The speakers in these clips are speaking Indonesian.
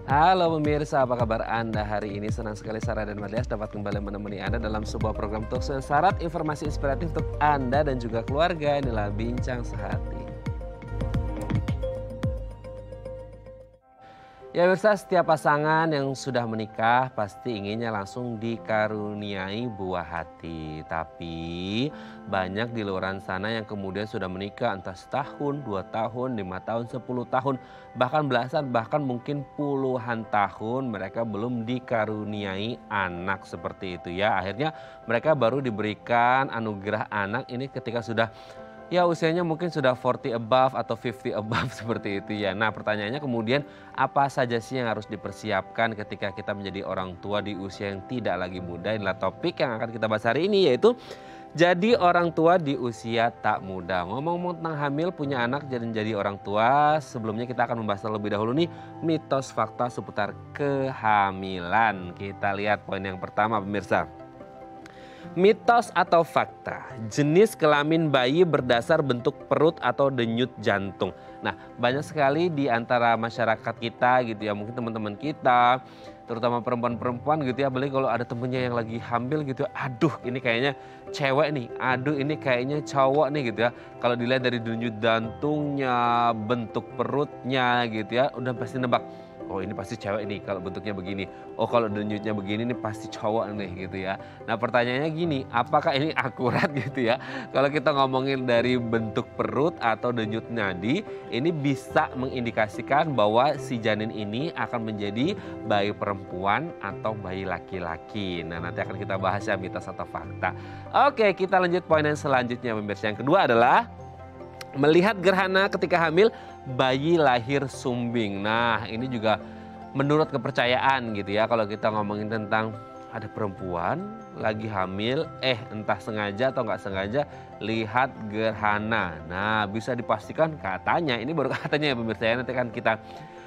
Halo pemirsa, apa kabar Anda hari ini? Senang sekali Sarah dan Matias dapat kembali menemani Anda dalam sebuah program talkshow yang syarat informasi inspiratif untuk Anda dan juga keluarga. Inilah Bincang Sehati. Ya pemirsa, setiap pasangan yang sudah menikah pasti inginnya langsung dikaruniai buah hati. Tapi banyak di luar sana yang kemudian sudah menikah entah setahun, 2 tahun, 5 tahun, 10 tahun, bahkan belasan, bahkan mungkin puluhan tahun mereka belum dikaruniai anak seperti itu ya. Akhirnya mereka baru diberikan anugerah anak ini ketika sudah ya usianya mungkin sudah 40 above atau 50 above seperti itu ya. Nah pertanyaannya kemudian apa saja sih yang harus dipersiapkan ketika kita menjadi orang tua di usia yang tidak lagi muda. Inilah topik yang akan kita bahas hari ini yaitu jadi orang tua di usia tak muda. Ngomong-ngomong tentang hamil punya anak dan jadi orang tua. Sebelumnya kita akan membahas terlebih dahulu nih mitos fakta seputar kehamilan. Kita lihat poin yang pertama pemirsa. Mitos atau fakta, jenis kelamin bayi berdasar bentuk perut atau denyut jantung. Nah banyak sekali di antara masyarakat kita gitu ya, mungkin teman-teman kita, terutama perempuan-perempuan gitu ya, apalagi kalau ada temennya yang lagi hamil gitu, aduh ini kayaknya cewek nih, aduh ini kayaknya cowok nih gitu ya. Kalau dilihat dari denyut jantungnya, bentuk perutnya gitu ya, udah pasti nebak. Oh ini pasti cewek nih kalau bentuknya begini. Oh kalau denyutnya begini nih pasti cowok nih gitu ya. Nah pertanyaannya gini, apakah ini akurat gitu ya? Kalau kita ngomongin dari bentuk perut atau denyut nadi, ini bisa mengindikasikan bahwa si janin ini akan menjadi bayi perempuan atau bayi laki-laki. Nah nanti akan kita bahas ya mitos atau fakta. Oke kita lanjut poin yang selanjutnya pemirsa. Yang kedua adalah melihat gerhana ketika hamil, bayi lahir sumbing. Nah ini juga menurut kepercayaan gitu ya. Kalau kita ngomongin tentang ada perempuan lagi hamil, entah sengaja atau nggak sengaja lihat gerhana. Nah bisa dipastikan katanya, ini baru katanya ya pemirsa ya, nanti kan kita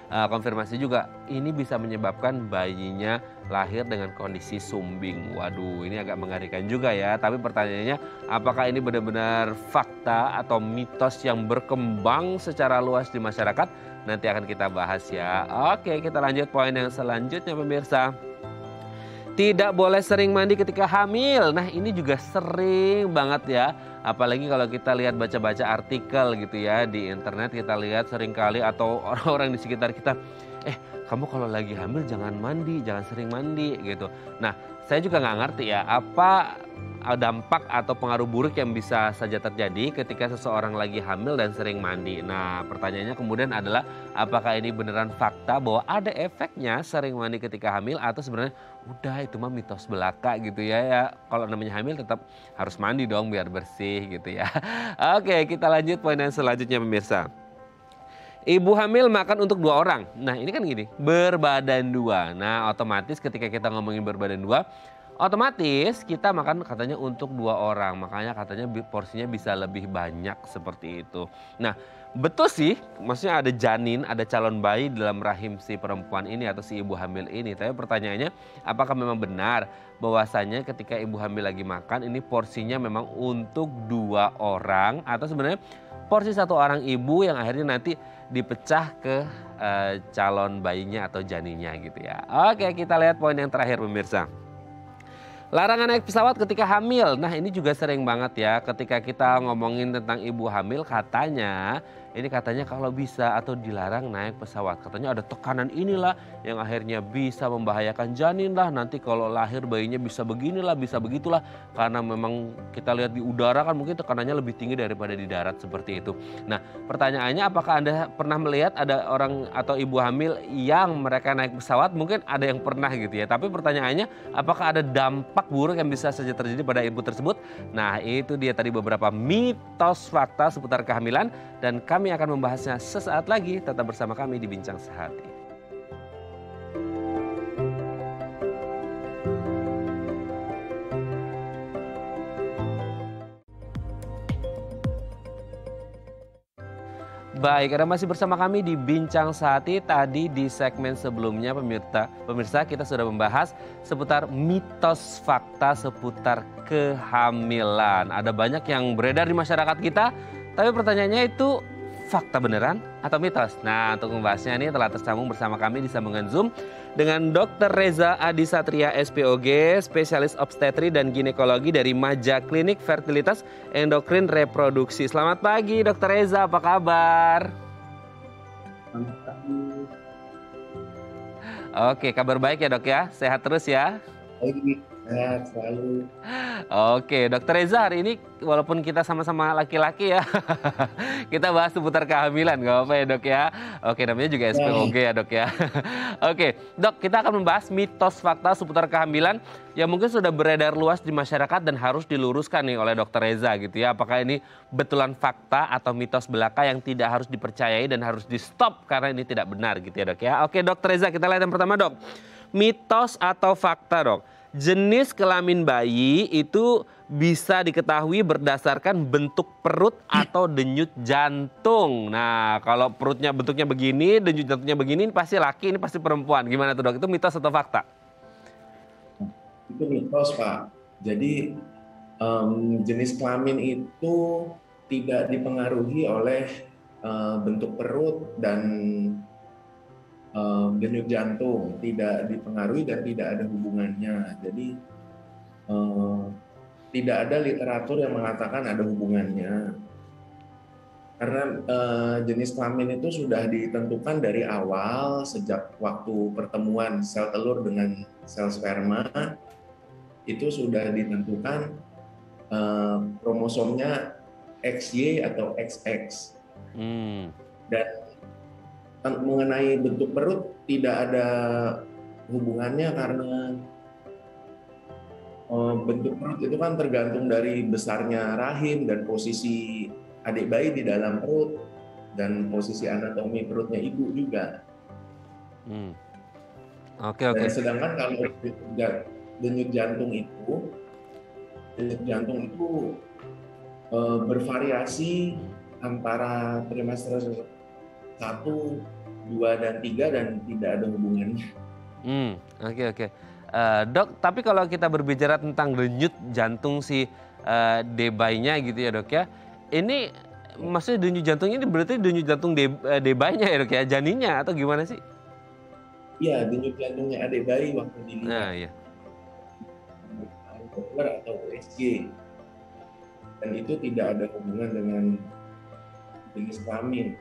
konfirmasi juga. Ini bisa menyebabkan bayinya lahir dengan kondisi sumbing. Waduh ini agak mengerikan juga ya. Tapi pertanyaannya apakah ini benar-benar fakta atau mitos yang berkembang secara luas di masyarakat? Nanti akan kita bahas ya. Oke kita lanjut poin yang selanjutnya pemirsa. Tidak boleh sering mandi ketika hamil. Nah ini juga sering banget ya. Apalagi kalau kita lihat baca-baca artikel gitu ya di internet, kita lihat seringkali atau orang-orang di sekitar kita, kamu kalau lagi hamil jangan mandi, jangan sering mandi gitu. Nah saya juga nggak ngerti ya apa dampak atau pengaruh buruk yang bisa saja terjadi ketika seseorang lagi hamil dan sering mandi. Nah pertanyaannya kemudian adalah apakah ini beneran fakta bahwa ada efeknya sering mandi ketika hamil atau sebenarnya udah itu mah mitos belaka gitu ya. Kalau namanya hamil tetap harus mandi dong biar bersih gitu ya. Oke kita lanjut poin yang selanjutnya pemirsa. Ibu hamil makan untuk 2 orang. Nah ini kan gini, berbadan 2. Nah otomatis ketika kita ngomongin berbadan 2, otomatis kita makan katanya untuk 2 orang. Makanya katanya porsinya bisa lebih banyak seperti itu. Nah betul sih, maksudnya ada janin, ada calon bayi dalam rahim si perempuan ini atau si ibu hamil ini. Tapi pertanyaannya apakah memang benar bahwasanya ketika ibu hamil lagi makan ini porsinya memang untuk 2 orang. Atau sebenarnya porsi 1 orang ibu yang akhirnya nanti dipecah ke calon bayinya atau janinnya gitu ya. Oke kita lihat poin yang terakhir pemirsa. Larangan naik pesawat ketika hamil. Nah ini juga sering banget ya ketika kita ngomongin tentang ibu hamil katanya kalau bisa atau dilarang naik pesawat. Katanya ada tekanan inilah yang akhirnya bisa membahayakan janin lah. Nanti kalau lahir bayinya bisa beginilah, bisa begitulah. Karena memang kita lihat di udara kan mungkin tekanannya lebih tinggi daripada di darat seperti itu. Nah pertanyaannya apakah Anda pernah melihat ada orang atau ibu hamil yang mereka naik pesawat? Mungkin ada yang pernah gitu ya. Tapi pertanyaannya apakah ada dampak buruk yang bisa saja terjadi pada ibu tersebut? Nah itu dia tadi beberapa mitos fakta seputar kehamilan. Dan kami akan membahasnya sesaat lagi. Tetap bersama kami di Bincang Sehati. Baik, Anda masih bersama kami di Bincang Sehati. Tadi di segmen sebelumnya pemirsa kita sudah membahas seputar mitos fakta seputar kehamilan. Ada banyak yang beredar di masyarakat kita, tapi pertanyaannya itu fakta beneran atau mitos? Nah, untuk membahasnya ini telah tersambung bersama kami di sambungan Zoom dengan Dr. Reza Adisatria SPOG, spesialis obstetri dan ginekologi dari Maja Klinik Fertilitas Endokrin Reproduksi. Selamat pagi Dr. Reza, apa kabar? Selamat pagi. Oke, kabar baik ya dok ya? Sehat terus ya? Baik, sehat selalu. Oke, Dokter Reza, hari ini walaupun kita sama-sama laki-laki ya, kita bahas seputar kehamilan, nggak apa-apa ya dok ya? Oke, namanya juga SPOG ya dok ya. Oke, dok, kita akan membahas mitos fakta seputar kehamilan yang mungkin sudah beredar luas di masyarakat dan harus diluruskan nih oleh Dokter Reza gitu ya. Apakah ini betulan fakta atau mitos belaka yang tidak harus dipercayai dan harus di stop karena ini tidak benar gitu ya dok ya. Oke, Dokter Reza, kita lihat yang pertama dok. Mitos atau fakta dok? Jenis kelamin bayi itu bisa diketahui berdasarkan bentuk perut atau denyut jantung. Nah, kalau perutnya bentuknya begini, denyut jantungnya begini, ini pasti laki, ini pasti perempuan. Gimana tuh dok? Itu mitos atau fakta? Itu mitos, Pak. Jadi jenis kelamin itu tidak dipengaruhi oleh bentuk perut dan denyut jantung, tidak dipengaruhi dan tidak ada hubungannya. Jadi tidak ada literatur yang mengatakan ada hubungannya. Karena jenis kelamin itu sudah ditentukan dari awal sejak waktu pertemuan sel telur dengan sel sperma, itu sudah ditentukan kromosomnya XY atau XX. Dan mengenai bentuk perut tidak ada hubungannya karena bentuk perut itu kan tergantung dari besarnya rahim dan posisi adik bayi di dalam perut dan posisi anatomi perutnya ibu juga. Oke. Sedangkan kalau denyut jantung itu bervariasi antara trimester 1, 2, dan 3 dan tidak ada hubungannya. Oke. Dok, tapi kalau kita berbicara tentang denyut jantung si debaynya gitu ya dok ya, ini maksudnya denyut jantung ini berarti denyut jantung debaynya ya dok ya, janinnya atau gimana sih? Iya, denyut jantungnya adik bayi waktu dilihat. Nah, iya. Atau USG. Dan itu tidak ada hubungan dengan jenis kelamin.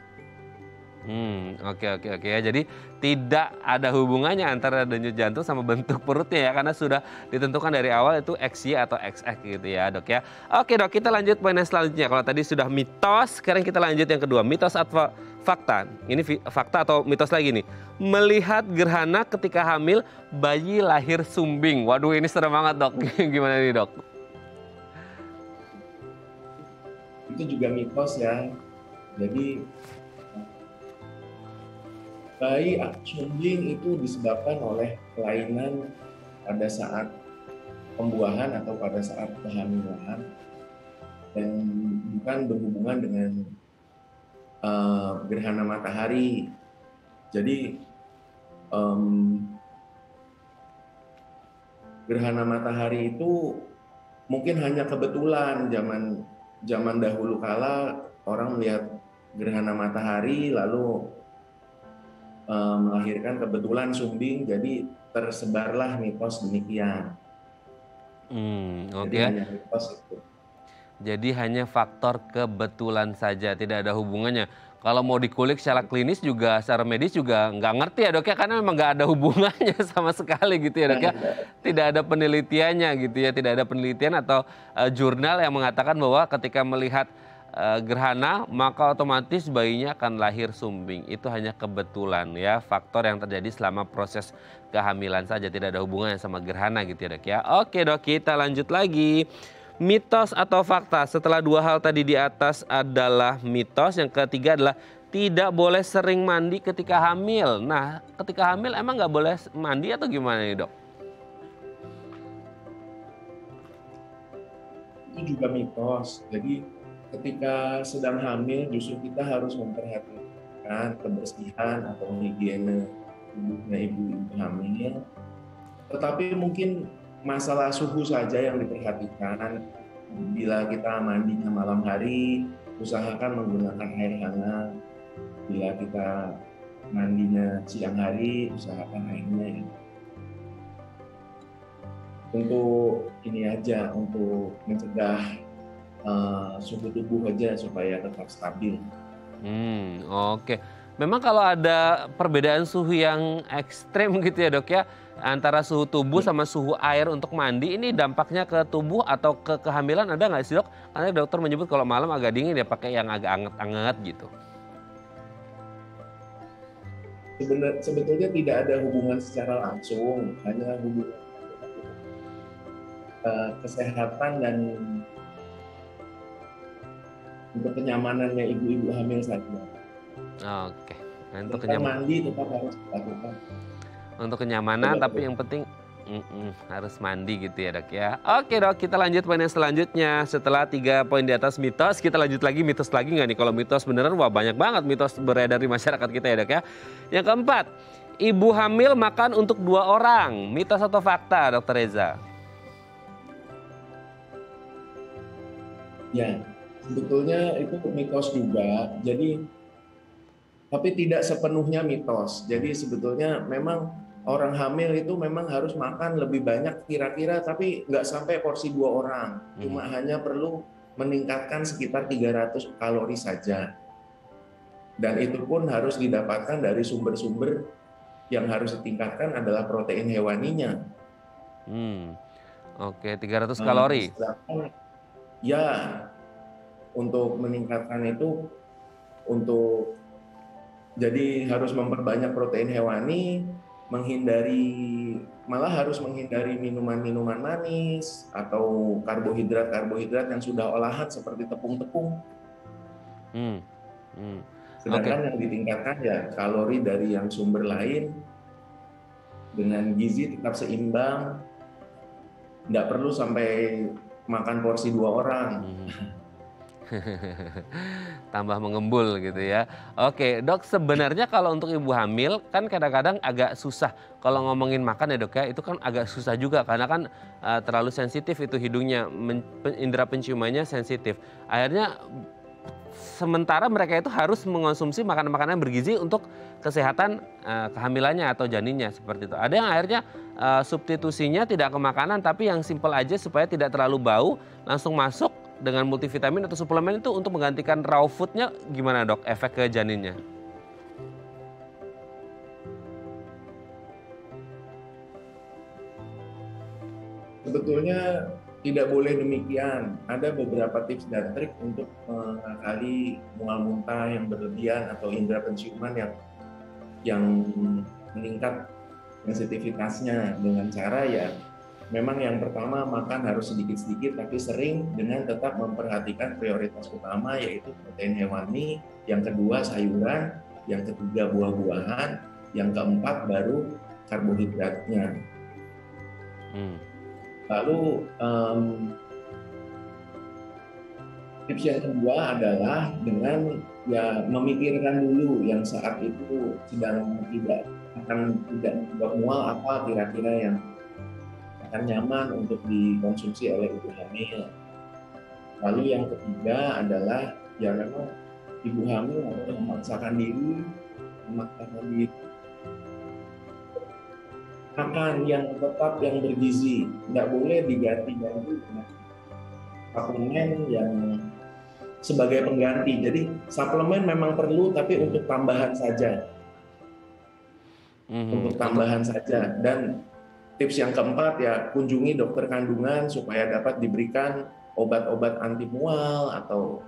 Oke ya. Jadi tidak ada hubungannya antara denyut jantung sama bentuk perutnya ya, karena sudah ditentukan dari awal itu XY atau XX gitu ya dok ya. Oke dok, kita lanjut poin yang selanjutnya. Kalau tadi sudah mitos, sekarang kita lanjut yang kedua, mitos atau fakta. Ini fakta atau mitos lagi nih. Melihat gerhana ketika hamil, bayi lahir sumbing. Waduh, ini serem banget dok. Gimana nih dok? Itu juga mitos ya. Jadi bayi sumbing itu disebabkan oleh kelainan pada saat pembuahan atau pada saat kehamilan dan bukan berhubungan dengan gerhana matahari. Jadi gerhana matahari itu mungkin hanya kebetulan zaman dahulu kala orang melihat gerhana matahari lalu melahirkan kebetulan sumbing, jadi tersebarlah mitos demikian. Oke. Jadi hanya faktor kebetulan saja, tidak ada hubungannya. Kalau mau dikulik secara klinis juga, secara medis juga nggak ngerti ya dok ya, karena memang nggak ada hubungannya sama sekali gitu ya dok ya. Tidak ada penelitiannya gitu ya, tidak ada penelitian atau jurnal yang mengatakan bahwa ketika melihat gerhana maka otomatis bayinya akan lahir sumbing. Itu hanya kebetulan ya, faktor yang terjadi selama proses kehamilan saja, tidak ada hubungannya sama gerhana gitu ya dok ya. Oke dok, kita lanjut lagi. Mitos atau fakta? Setelah dua hal tadi di atas adalah mitos, yang ketiga adalah tidak boleh sering mandi ketika hamil. Nah, ketika hamil emang nggak boleh mandi atau gimana nih dok? Itu juga mitos. Jadi ketika sedang hamil justru kita harus memperhatikan kebersihan atau higiene tubuhnya ibu hamil. Tetapi mungkin masalah suhu saja yang diperhatikan. Bila kita mandinya malam hari, usahakan menggunakan air hangat. Bila kita mandinya siang hari, usahakan airnya untuk ini aja, untuk mencegah suhu tubuh aja supaya tetap stabil. Oke. Memang kalau ada perbedaan suhu yang ekstrem gitu ya dok ya, antara suhu tubuh sama suhu air untuk mandi, ini dampaknya ke tubuh atau ke kehamilan ada nggak sih dok? Karena dokter menyebut kalau malam agak dingin ya pakai yang agak anget-anget gitu. Sebetulnya tidak ada hubungan secara langsung, hanya hubungan kesehatan dan untuk kenyamanannya ibu-ibu hamil saja. Oke. Nah, untuk mandi tetap harus dilakukan. Untuk kenyamanan, tapi yang penting harus mandi gitu ya dok ya. Oke dok, kita lanjut poin yang selanjutnya. Setelah 3 poin di atas mitos, kita lanjut lagi mitos lagi nggak nih? Kalau mitos beneran, wah banyak banget mitos beredar di masyarakat kita ya dok ya. Yang keempat, ibu hamil makan untuk 2 orang. Mitos atau fakta dokter Reza? Ya, sebetulnya itu mitos juga. Jadi, tapi tidak sepenuhnya mitos. Jadi sebetulnya memang orang hamil itu memang harus makan lebih banyak kira-kira, tapi nggak sampai porsi 2 orang. Cuma hanya perlu meningkatkan sekitar 300 kalori saja. Dan itu pun harus didapatkan dari sumber-sumber yang harus ditingkatkan adalah protein hewaninya. Oke, 300 kalori. Ya, untuk meningkatkan itu, jadi harus memperbanyak protein hewani, harus menghindari minuman-minuman manis atau karbohidrat yang sudah olahan seperti tepung-tepung. Sedangkan yang ditingkatkan ya kalori dari yang sumber lain dengan gizi tetap seimbang, nggak perlu sampai makan porsi 2 orang. Tambah mengembul gitu ya. Oke dok, sebenarnya kalau untuk ibu hamil kan kadang-kadang agak susah. Kalau ngomongin makan ya dok ya, itu kan agak susah juga karena kan terlalu sensitif itu hidungnya, indera penciumannya sensitif. Akhirnya sementara mereka itu harus mengonsumsi makanan-makanan bergizi untuk kesehatan kehamilannya atau janinnya seperti itu. Ada yang akhirnya substitusinya tidak ke makanan tapi yang simpel aja supaya tidak terlalu bau, langsung masuk dengan multivitamin atau suplemen itu untuk menggantikan raw foodnya. Gimana dok efek ke janinnya? Sebetulnya tidak boleh demikian. Ada beberapa tips dan trik untuk mengakali mual muntah yang berlebihan atau indera penciuman yang meningkat sensitivitasnya dengan cara ya memang yang pertama makan harus sedikit-sedikit tapi sering dengan tetap memperhatikan prioritas utama yaitu protein hewani, yang kedua sayuran, yang ketiga buah-buahan, yang keempat baru karbohidratnya. Lalu tips yang kedua adalah dengan ya memikirkan dulu yang saat itu sedang tidak membuat mual apa kira-kira yang akan nyaman untuk dikonsumsi oleh ibu hamil. Lalu yang ketiga adalah ya memang ibu hamil harus memaksakan diri makan yang tetap yang bergizi, nggak boleh diganti-ganti dengan suplemen yang sebagai pengganti. Jadi suplemen memang perlu tapi untuk tambahan saja, dan tips yang keempat ya kunjungi dokter kandungan supaya dapat diberikan obat-obat anti mual atau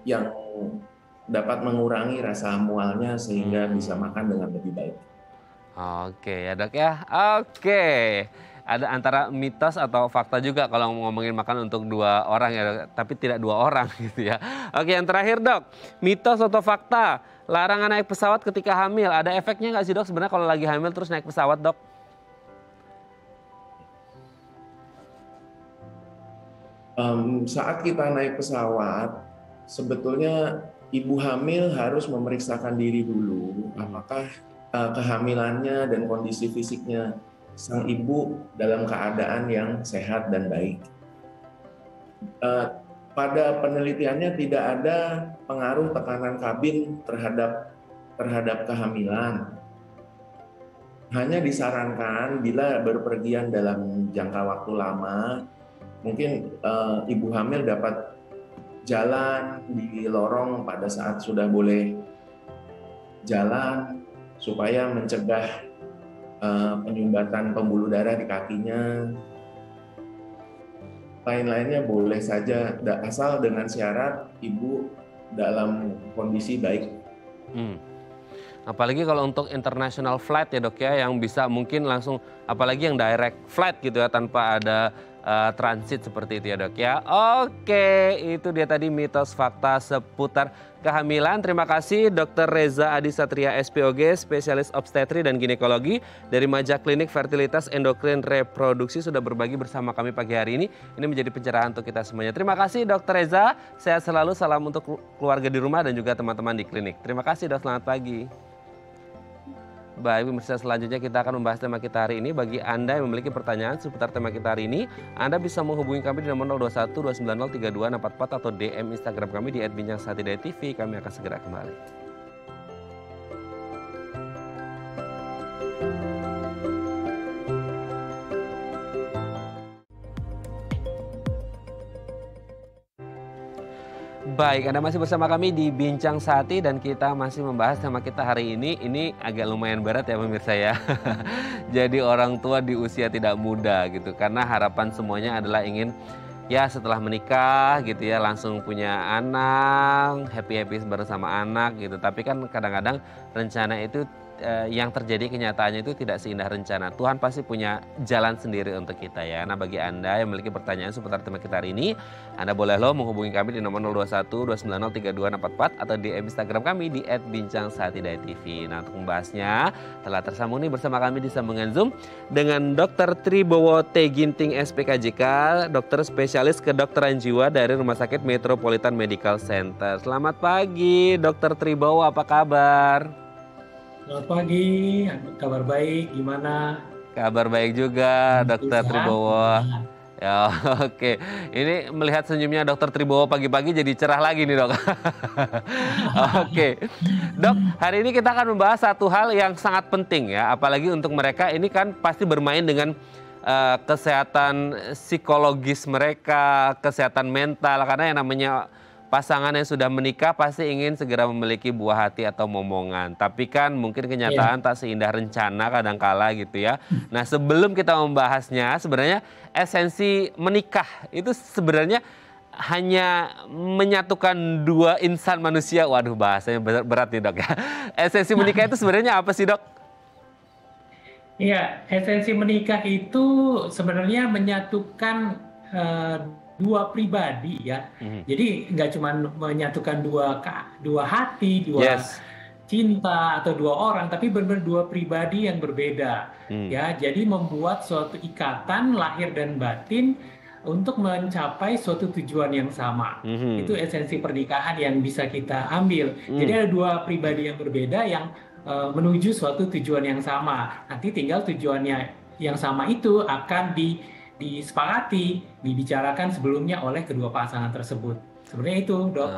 yang dapat mengurangi rasa mualnya sehingga bisa makan dengan lebih baik. Oke ya dok ya. Oke. Ada antara mitos atau fakta juga kalau ngomongin makan untuk 2 orang ya dok, tapi tidak 2 orang gitu ya. Oke, yang terakhir dok, mitos atau fakta larangan naik pesawat ketika hamil, ada efeknya nggak sih dok sebenarnya kalau lagi hamil terus naik pesawat dok? Saat kita naik pesawat, sebetulnya ibu hamil harus memeriksakan diri dulu apakah kehamilannya dan kondisi fisiknya sang ibu dalam keadaan yang sehat dan baik. pada penelitiannya tidak ada pengaruh tekanan kabin terhadap kehamilan. Hanya disarankan bila berpergian dalam jangka waktu lama, mungkin ibu hamil dapat jalan di lorong pada saat sudah boleh jalan supaya mencegah penyumbatan pembuluh darah di kakinya. Lain-lainnya boleh saja, asal dengan syarat ibu dalam kondisi baik. Apalagi kalau untuk international flight ya dok ya, yang bisa mungkin langsung, apalagi yang direct flight gitu ya, tanpa ada transit seperti itu ya dok ya. Oke, itu dia tadi mitos fakta seputar kehamilan. Terima kasih Dr. Reza Adi Satria SPOG, spesialis obstetri dan ginekologi dari Maja Klinik Fertilitas Endokrin Reproduksi, sudah berbagi bersama kami pagi hari ini. Ini menjadi pencerahan untuk kita semuanya. Terima kasih Dr. Reza, sehat selalu, salam untuk keluarga di rumah dan juga teman-teman di klinik. Terima kasih dok, selamat pagi. Baik, pemirsa, selanjutnya kita akan membahas tema kita hari ini. Bagi Anda yang memiliki pertanyaan seputar tema kita hari ini, Anda bisa menghubungi kami di nomor 021 290 3264 atau DM Instagram kami di @bincangsaatidayatv. Kami akan segera kembali. Baik, Anda masih bersama kami di Bincang Saati dan kita masih membahas tema kita hari ini. Ini agak lumayan berat ya pemirsa ya. Jadi orang tua di usia tidak muda gitu. Karena harapan semuanya adalah ingin ya setelah menikah gitu ya langsung punya anak, happy-happy bersama anak gitu. Tapi kan kadang-kadang rencana itu yang terjadi kenyataannya itu tidak seindah rencana. Tuhan pasti punya jalan sendiri untuk kita ya. Nah, bagi Anda yang memiliki pertanyaan seputar tema kita hari ini, Anda boleh menghubungi kami di nomor 021 290 3264 atau di Instagram kami di @bincangsaatidayatv. Nah, untuk membahasnya telah tersambung nih bersama kami di sambungan Zoom dengan Dr. Tribowo T. Ginting SPKJK, dokter spesialis kedokteran jiwa dari Rumah Sakit Metropolitan Medical Center. Selamat pagi, Dr. Tribowo, apa kabar? Selamat pagi, kabar baik, gimana? Kabar baik juga, Dokter Tribowo. Ya, oke. Ini melihat senyumnya Dokter Tribowo pagi-pagi jadi cerah lagi nih dok. Oke, dok, hari ini kita akan membahas satu hal yang sangat penting ya, apalagi untuk mereka ini kan pasti bermain dengan kesehatan psikologis mereka, kesehatan mental, karena yang namanya pasangan yang sudah menikah pasti ingin segera memiliki buah hati atau momongan. Tapi kan mungkin kenyataan tak seindah rencana kadangkala gitu ya. Nah, sebelum kita membahasnya, sebenarnya esensi menikah itu sebenarnya hanya menyatukan dua insan manusia. Waduh, bahasanya berat nih dok ya. Esensi menikah itu sebenarnya apa sih dok? Iya, esensi menikah itu sebenarnya menyatukan dua pribadi ya. Jadi nggak cuma menyatukan dua hati, dua cinta atau dua orang, tapi benar-benar dua pribadi yang berbeda. Ya, jadi membuat suatu ikatan lahir dan batin untuk mencapai suatu tujuan yang sama. Itu esensi pernikahan yang bisa kita ambil. Jadi ada dua pribadi yang berbeda yang menuju suatu tujuan yang sama. Nanti tinggal tujuannya yang sama itu akan disepakati, dibicarakan sebelumnya oleh kedua pasangan tersebut. Sebenarnya itu, dok.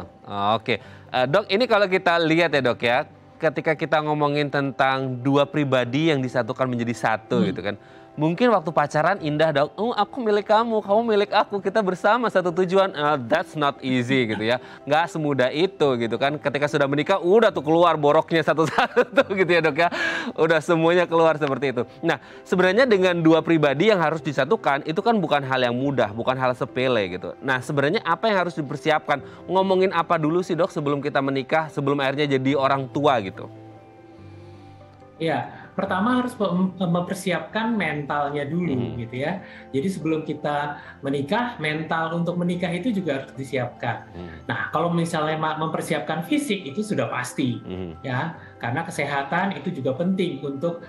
Oke, dok, ini kalau kita lihat ya dok ya, ketika kita ngomongin tentang dua pribadi yang disatukan menjadi satu gitu kan. Mungkin waktu pacaran indah dok, oh aku milik kamu, kamu milik aku, kita bersama satu tujuan. That's not easy gitu ya, nggak semudah itu gitu kan. Ketika sudah menikah, udah tuh keluar boroknya satu-satu gitu ya dok ya, udah semuanya keluar seperti itu. Nah, sebenarnya dengan dua pribadi yang harus disatukan itu kan bukan hal yang mudah, bukan hal sepele gitu. Nah, sebenarnya apa yang harus dipersiapkan? Ngomongin apa dulu sih dok sebelum kita menikah, sebelum akhirnya jadi orang tua gitu? Ya, pertama harus mempersiapkan mentalnya dulu gitu ya. Jadi sebelum kita menikah, mental untuk menikah itu juga harus disiapkan. Nah, kalau misalnya mempersiapkan fisik itu sudah pasti ya, karena kesehatan itu juga penting untuk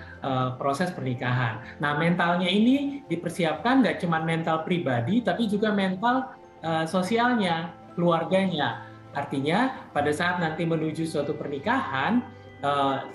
proses pernikahan. Nah, mentalnya ini dipersiapkan nggak cuma mental pribadi, tapi juga mental sosialnya, keluarganya. Artinya pada saat nanti menuju suatu pernikahan,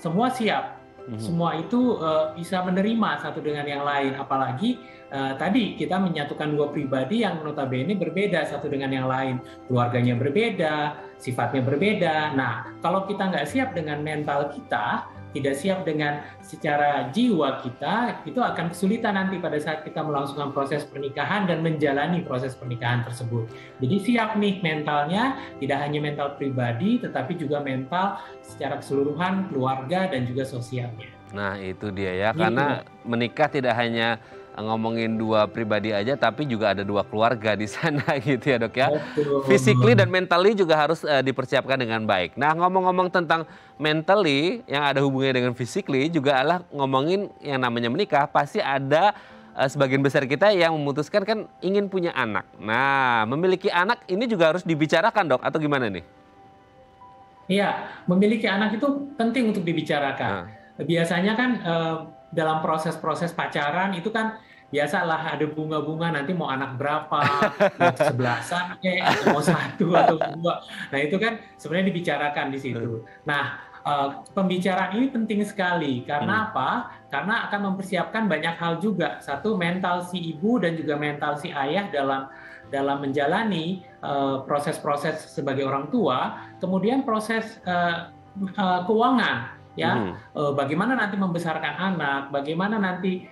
semua siap. semua itu bisa menerima satu dengan yang lain. Apalagi tadi kita menyatukan dua pribadi yang notabene berbeda satu dengan yang lain. Keluarganya berbeda, sifatnya berbeda. Nah, kalau kita nggak siap dengan mental kita, tidak siap dengan secara jiwa kita, itu akan kesulitan nanti pada saat kita melangsungkan proses pernikahan dan menjalani proses pernikahan tersebut. Jadi siap nih mentalnya, tidak hanya mental pribadi, tetapi juga mental secara keseluruhan, keluarga, dan juga sosialnya. Nah itu dia ya, karena menikah tidak hanya ngomongin dua pribadi aja, tapi juga ada dua keluarga di sana gitu ya dok ya. Physically dan mentally juga harus dipersiapkan dengan baik. Nah ngomong-ngomong tentang mentally yang ada hubungannya dengan physically, juga adalah ngomongin yang namanya menikah, pasti ada sebagian besar kita yang memutuskan kan ingin punya anak. Nah memiliki anak ini juga harus dibicarakan dok, atau gimana nih? Iya, memiliki anak itu penting untuk dibicarakan. Biasanya kan dalam proses-proses pacaran itu kan biasalah ada bunga-bunga, nanti mau anak berapa, mau 11-an atau mau 1 atau 2. Nah itu kan sebenarnya dibicarakan di situ. Nah pembicaraan ini penting sekali karena apa? Karena akan mempersiapkan banyak hal juga. Satu, mental si ibu dan juga mental si ayah dalam menjalani proses-proses sebagai orang tua. Kemudian proses keuangan. Ya, bagaimana nanti membesarkan anak, bagaimana nanti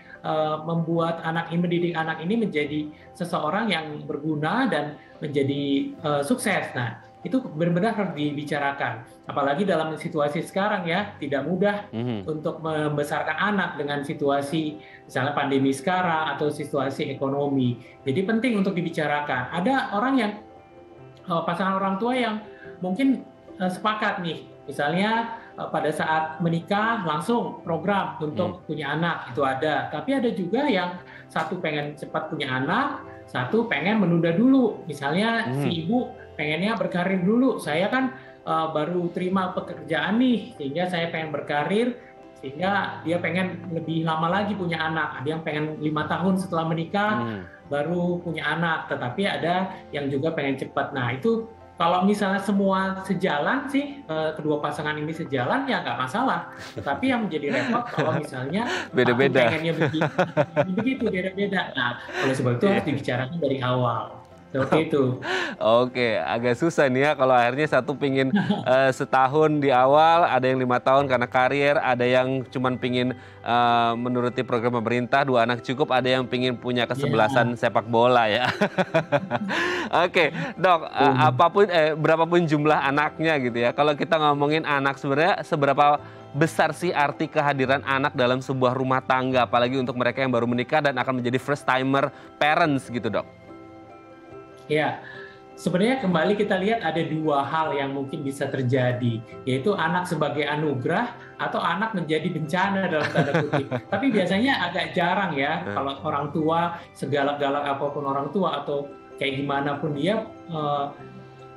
membuat anak ini, mendidik anak ini menjadi seseorang yang berguna dan menjadi sukses. Nah, itu benar-benar harus dibicarakan. Apalagi dalam situasi sekarang ya, tidak mudah untuk membesarkan anak dengan situasi misalnya pandemi sekarang atau situasi ekonomi. Jadi penting untuk dibicarakan. Ada orang yang pasangan orang tua yang mungkin sepakat nih, misalnya pada saat menikah langsung program untuk punya anak, itu ada. Tapi ada juga yang satu pengen cepat punya anak, satu pengen menunda dulu. Misalnya si ibu pengennya berkarir dulu. Saya kan baru terima pekerjaan nih, sehingga saya pengen berkarir, sehingga dia pengen lebih lama lagi punya anak. Ada yang pengen 5 tahun setelah menikah baru punya anak, tetapi ada yang juga pengen cepat. Nah itu kalau misalnya semua sejalan sih, kedua pasangan ini sejalan ya nggak masalah. Tetapi yang menjadi repot kalau misalnya beda-beda, pengennya begitu beda-beda. Nah, oleh sebab itu harus dibicarakan dari awal. Seperti itu. Oke, agak susah nih ya kalau akhirnya satu pingin setahun di awal, ada yang 5 tahun karena karier, ada yang cuman pingin menuruti program pemerintah, 2 anak cukup, ada yang pingin punya kesebelasan sepak bola ya. Oke, dok, berapapun jumlah anaknya gitu ya. Kalau kita ngomongin anak, sebenarnya seberapa besar sih arti kehadiran anak dalam sebuah rumah tangga, apalagi untuk mereka yang baru menikah dan akan menjadi first timer parents gitu dok? Ya, sebenarnya kembali kita lihat ada 2 hal yang mungkin bisa terjadi, yaitu anak sebagai anugerah atau anak menjadi bencana dalam tanda kutip. Tapi biasanya agak jarang ya kalau orang tua, segalak-galak apapun orang tua atau kayak gimana pun dia,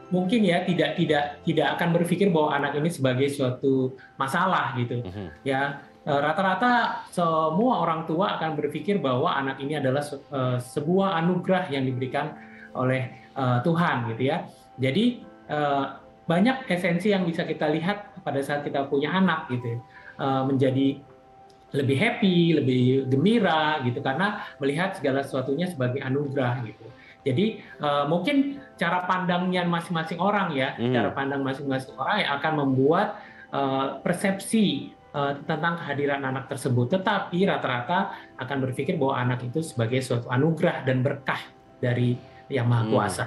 mungkin ya tidak akan berpikir bahwa anak ini sebagai suatu masalah gitu. Ya, rata-rata semua orang tua akan berpikir bahwa anak ini adalah sebuah anugerah yang diberikan oleh Tuhan gitu ya. Jadi banyak esensi yang bisa kita lihat pada saat kita punya anak gitu, menjadi lebih happy, lebih gembira gitu karena melihat segala sesuatunya sebagai anugerah gitu. Jadi mungkin cara pandangnya masing-masing orang ya, cara pandang masing-masing orang yang akan membuat persepsi tentang kehadiran anak tersebut. Tetapi rata-rata akan berpikir bahwa anak itu sebagai suatu anugerah dan berkah dari Yang Maha Kuasa.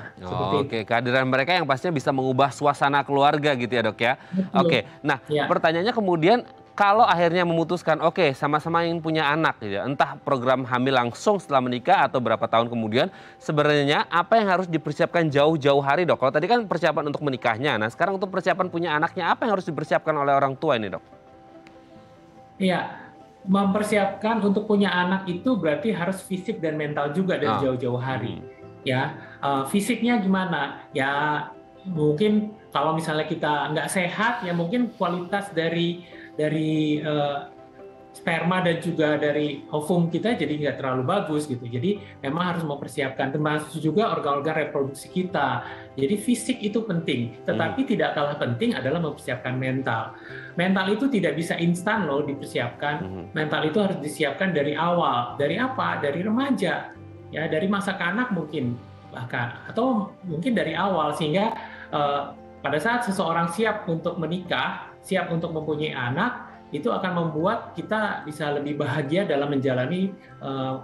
Oke, kehadiran mereka yang pastinya bisa mengubah suasana keluarga gitu ya dok ya. Betul. Oke, nah pertanyaannya kemudian kalau akhirnya memutuskan oke sama-sama ingin punya anak gitu ya, entah program hamil langsung setelah menikah atau berapa tahun kemudian, sebenarnya apa yang harus dipersiapkan jauh-jauh hari dok? Kalau tadi kan persiapan untuk menikahnya, nah sekarang untuk persiapan punya anaknya apa yang harus dipersiapkan oleh orang tua ini dok? Iya, mempersiapkan untuk punya anak itu berarti harus fisik dan mental juga dari jauh-jauh hari. Ya, fisiknya gimana? Ya mungkin kalau misalnya kita nggak sehat, ya mungkin kualitas dari sperma dan juga dari ovum kita jadi nggak terlalu bagus gitu. Jadi memang harus mempersiapkan, termasuk juga organ-organ reproduksi kita. Jadi fisik itu penting, tetapi tidak kalah penting adalah mempersiapkan mental. Mental itu tidak bisa instan loh dipersiapkan. Mental itu harus disiapkan dari awal. Dari apa? Dari remaja, ya, dari masa kanak mungkin bahkan, atau mungkin dari awal, sehingga pada saat seseorang siap untuk menikah, siap untuk mempunyai anak, itu akan membuat kita bisa lebih bahagia dalam menjalani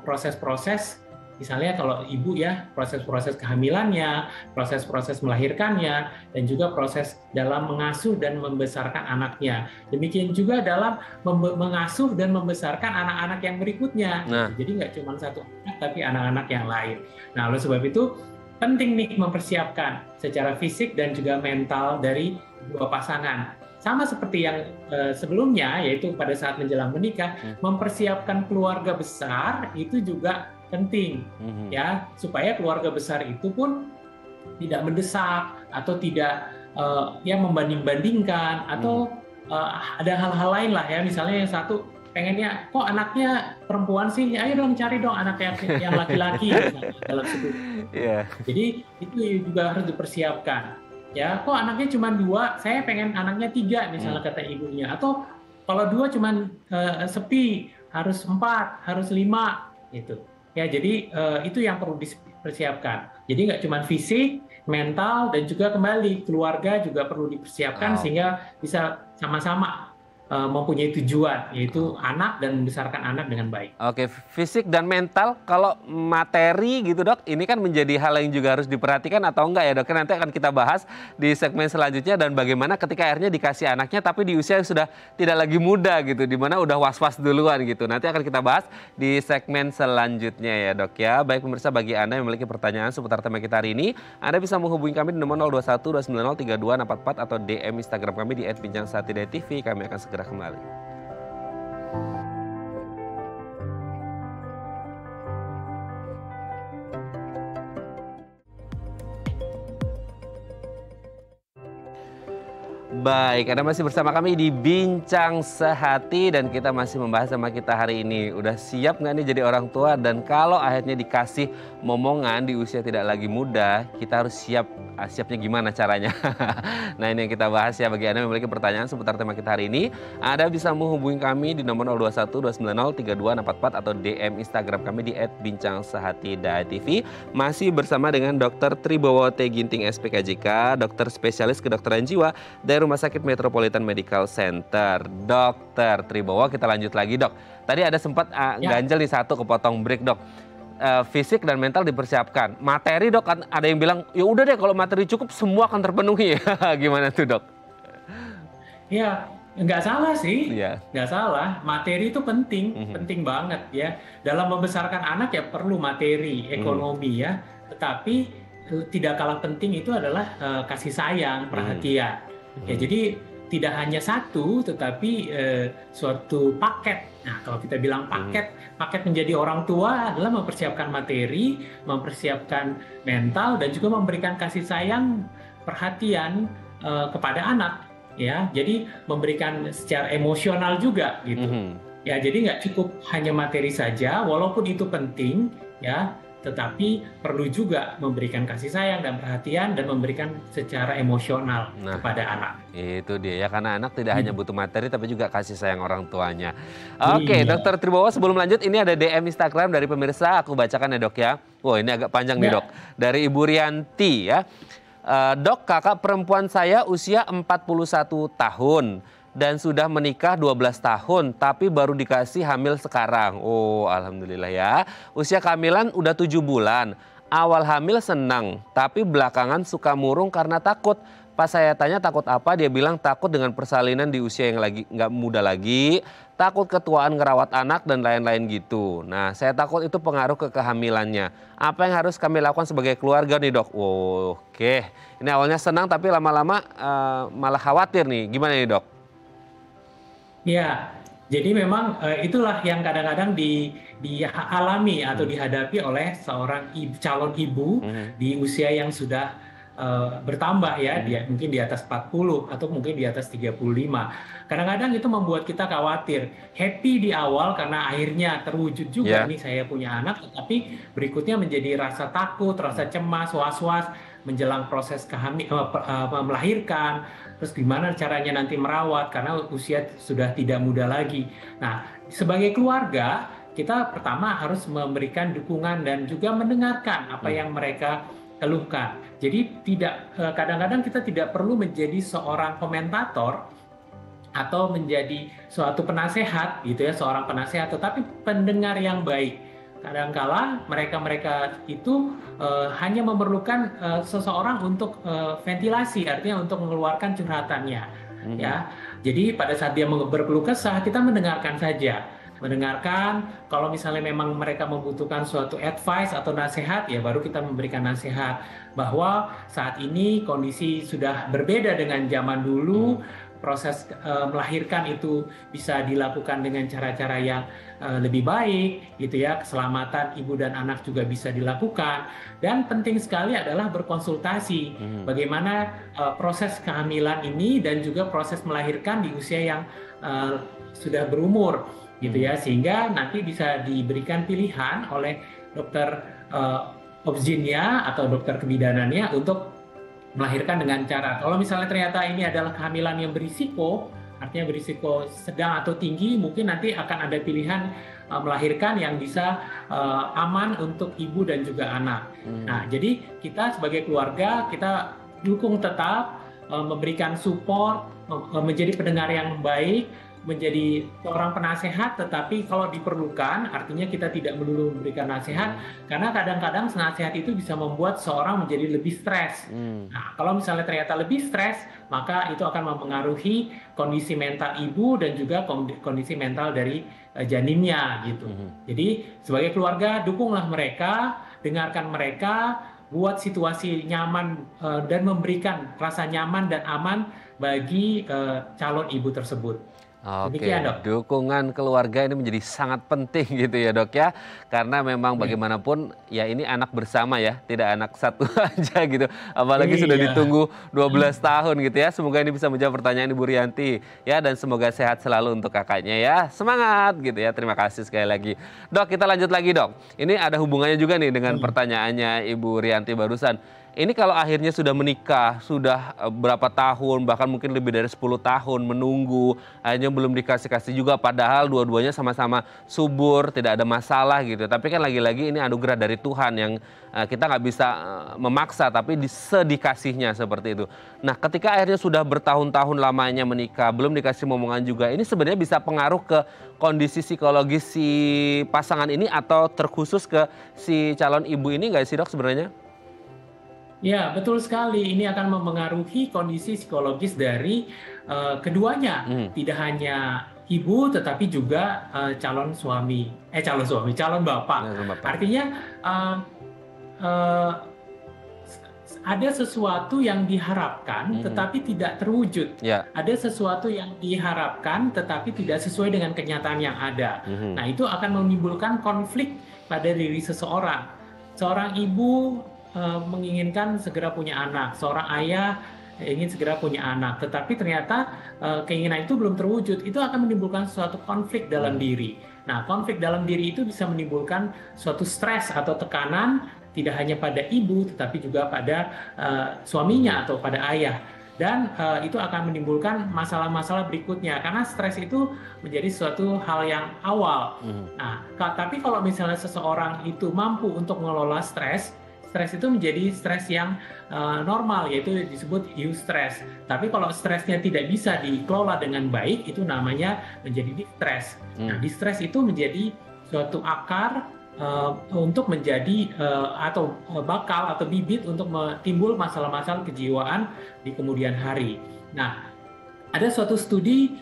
proses-proses, misalnya kalau ibu ya, proses-proses kehamilannya, proses-proses melahirkannya, dan juga proses dalam mengasuh dan membesarkan anaknya. Demikian juga dalam mengasuh dan membesarkan anak-anak yang berikutnya. Jadi nggak cuma satu anak, tapi anak-anak yang lain. Nah, oleh sebab itu penting nih mempersiapkan secara fisik dan juga mental dari dua pasangan. Sama seperti yang sebelumnya, yaitu pada saat menjelang menikah, mempersiapkan keluarga besar itu juga penting, ya, supaya keluarga besar itu pun tidak mendesak atau tidak ya membanding-bandingkan, atau ada hal-hal lain lah ya, misalnya yang satu pengennya kok anaknya perempuan sih, ayo dong cari dong anak yang laki-laki dalam suku. Jadi itu juga harus dipersiapkan. Ya, kok anaknya cuma 2, saya pengen anaknya 3 misalnya kata ibunya. Atau kalau 2 cuma sepi, harus 4, harus 5 gitu. Ya, jadi itu yang perlu dipersiapkan. Jadi nggak cuma fisik, mental, dan juga kembali keluarga juga perlu dipersiapkan sehingga bisa sama-sama mempunyai tujuan, yaitu anak dan membesarkan anak dengan baik. Oke, fisik dan mental. Kalau materi gitu dok, ini kan menjadi hal yang juga harus diperhatikan atau enggak ya dok? Nanti akan kita bahas di segmen selanjutnya, dan bagaimana ketika akhirnya dikasih anaknya tapi di usia yang sudah tidak lagi muda gitu, dimana udah was-was duluan gitu. Nanti akan kita bahas di segmen selanjutnya ya dok ya. Baik pemirsa, bagi Anda yang memiliki pertanyaan seputar tema kita hari ini, Anda bisa menghubungi kami di nomor 021 290 3244 atau DM Instagram kami di @bincangsahaTV. Kami akan segera kembali. Baik, Anda masih bersama kami di Bincang Sehati, dan kita masih membahas sama kita hari ini. Udah siap nggak nih jadi orang tua? Dan kalau akhirnya dikasih momongan di usia tidak lagi muda, kita harus siap. Siapnya gimana caranya? Nah, ini yang kita bahas ya. Bagi Anda yang memiliki pertanyaan seputar tema kita hari ini, Anda bisa menghubungi kami di nomor 021 290 3244 atau DM Instagram kami di @bincangsahaTV. Masih bersama dengan Dr. Tribowo T. Ginting SPKJK, dokter spesialis kedokteran jiwa dari Rumah Sakit Metropolitan Medical Center. Dokter Tribowo, kita lanjut lagi dok. Tadi ada sempat ganjel nih satu, kepotong break dok. Fisik dan mental dipersiapkan. Materi dok, kan ada yang bilang ya udah deh kalau materi cukup semua akan terpenuhi. Gimana tuh dok? Ya, nggak salah sih, nggak salah. Materi itu penting, penting banget ya. Dalam membesarkan anak ya perlu materi, ekonomi ya. Tetapi tidak kalah penting itu adalah kasih sayang, perhatian. Ya, jadi tidak hanya satu, tetapi suatu paket. Nah, kalau kita bilang paket menjadi orang tua adalah mempersiapkan materi, mempersiapkan mental, dan juga memberikan kasih sayang, perhatian kepada anak. Ya, jadi memberikan secara emosional juga gitu. Ya, jadi nggak cukup hanya materi saja, walaupun itu penting, ya. Tetapi perlu juga memberikan kasih sayang dan perhatian dan memberikan secara emosional kepada anak. Itu dia ya, karena anak tidak hanya butuh materi tapi juga kasih sayang orang tuanya. Oke, Dokter Tribowo, sebelum lanjut ini ada DM Instagram dari pemirsa, aku bacakan ya dok ya. Wah, ini agak panjang nih dok. Dari Ibu Rianti ya. Dok, kakak perempuan saya usia 41 tahun. Dan sudah menikah 12 tahun, tapi baru dikasih hamil sekarang. Oh, alhamdulillah ya. Usia kehamilan udah 7 bulan. Awal hamil senang, tapi belakangan suka murung karena takut. Pas saya tanya takut apa, dia bilang takut dengan persalinan di usia yang lagi nggak muda lagi, takut ketuaan ngerawat anak dan lain-lain gitu. Nah, saya takut itu pengaruh ke kehamilannya. Apa yang harus kami lakukan sebagai keluarga nih dok? Oke, ini awalnya senang tapi lama-lama malah khawatir nih. Gimana nih dok? Ya, jadi memang itulah yang kadang-kadang dialami atau dihadapi oleh seorang calon ibu di usia yang sudah bertambah ya, dia mungkin di atas 40 atau mungkin di atas 35. Kadang-kadang itu membuat kita khawatir, happy di awal karena akhirnya terwujud juga nih saya punya anak, tetapi berikutnya menjadi rasa takut, rasa cemas, was-was menjelang proses melahirkan, terus gimana caranya nanti merawat karena usia sudah tidak muda lagi. Nah, sebagai keluarga kita pertama harus memberikan dukungan dan juga mendengarkan apa yang mereka keluhkan. Jadi kadang-kadang kita tidak perlu menjadi seorang komentator atau menjadi suatu penasehat gitu ya, seorang penasehat, tetapi pendengar yang baik. Kadangkala mereka itu hanya memerlukan seseorang untuk ventilasi, artinya untuk mengeluarkan curhatannya. Ya, jadi pada saat dia berkeluh kesah, kita mendengarkan saja. Mendengarkan, kalau misalnya memang mereka membutuhkan suatu advice atau nasihat, ya baru kita memberikan nasihat bahwa saat ini kondisi sudah berbeda dengan zaman dulu, proses melahirkan itu bisa dilakukan dengan cara-cara yang lebih baik, gitu ya, keselamatan ibu dan anak juga bisa dilakukan, dan penting sekali adalah berkonsultasi bagaimana proses kehamilan ini dan juga proses melahirkan di usia yang sudah berumur. Gitu ya, sehingga nanti bisa diberikan pilihan oleh dokter obsginnya atau dokter kebidanannya untuk melahirkan dengan cara. Kalau misalnya ternyata ini adalah kehamilan yang berisiko, artinya berisiko sedang atau tinggi, mungkin nanti akan ada pilihan melahirkan yang bisa aman untuk ibu dan juga anak. Nah, jadi kita sebagai keluarga kita dukung tetap, memberikan support, menjadi pendengar yang baik, menjadi seorang penasehat, tetapi kalau diperlukan, artinya kita tidak melulu memberikan nasihat, karena kadang-kadang nasihat itu bisa membuat seorang menjadi lebih stres. Nah, kalau misalnya ternyata lebih stres, maka itu akan mempengaruhi kondisi mental ibu dan juga kondisi mental dari janinnya gitu. Jadi sebagai keluarga, dukunglah mereka, dengarkan mereka, buat situasi nyaman dan memberikan rasa nyaman dan aman bagi calon ibu tersebut. Oke, dukungan keluarga ini menjadi sangat penting gitu ya dok ya. Karena memang bagaimanapun ya ini anak bersama ya, tidak anak satu aja gitu. Apalagi sudah ditunggu 12 tahun gitu ya. Semoga ini bisa menjawab pertanyaan Ibu Rianti ya. Dan semoga sehat selalu untuk kakaknya ya. Semangat gitu ya, terima kasih sekali lagi. Dok, kita lanjut lagi dok. Ini ada hubungannya juga nih dengan pertanyaannya Ibu Rianti barusan. Ini kalau akhirnya sudah menikah, sudah berapa tahun, bahkan mungkin lebih dari 10 tahun menunggu, akhirnya belum dikasih-kasih juga, padahal dua-duanya sama-sama subur, tidak ada masalah gitu. Tapi kan lagi-lagi ini anugerah dari Tuhan yang kita nggak bisa memaksa, tapi sedikasihnya seperti itu. Nah, ketika akhirnya sudah bertahun-tahun lamanya menikah, belum dikasih momongan juga, ini sebenarnya bisa pengaruh ke kondisi psikologis si pasangan ini atau terkhusus ke si calon ibu ini nggak sih dok sebenarnya? Ya, betul sekali. Ini akan mempengaruhi kondisi psikologis dari keduanya. Tidak hanya ibu, tetapi juga calon bapak. Artinya ada sesuatu yang diharapkan, tetapi tidak terwujud. Ada sesuatu yang diharapkan, tetapi tidak sesuai dengan kenyataan yang ada. Nah, itu akan menimbulkan konflik pada diri seseorang. Seorang ibu menginginkan segera punya anak, seorang ayah ingin segera punya anak, tetapi ternyata keinginan itu belum terwujud. Itu akan menimbulkan suatu konflik dalam diri. Nah, konflik dalam diri itu bisa menimbulkan suatu stres atau tekanan tidak hanya pada ibu, tetapi juga pada suaminya atau pada ayah. Dan itu akan menimbulkan masalah-masalah berikutnya, karena stres itu menjadi suatu hal yang awal. Nah, tapi kalau misalnya seseorang itu mampu untuk mengelola stres itu menjadi stres yang normal, yaitu disebut eustress. Tapi kalau stresnya tidak bisa dikelola dengan baik, itu namanya menjadi distress. Nah, distress itu menjadi suatu akar untuk menjadi atau bakal atau bibit untuk timbul masalah-masalah kejiwaan di kemudian hari. Nah, ada suatu studi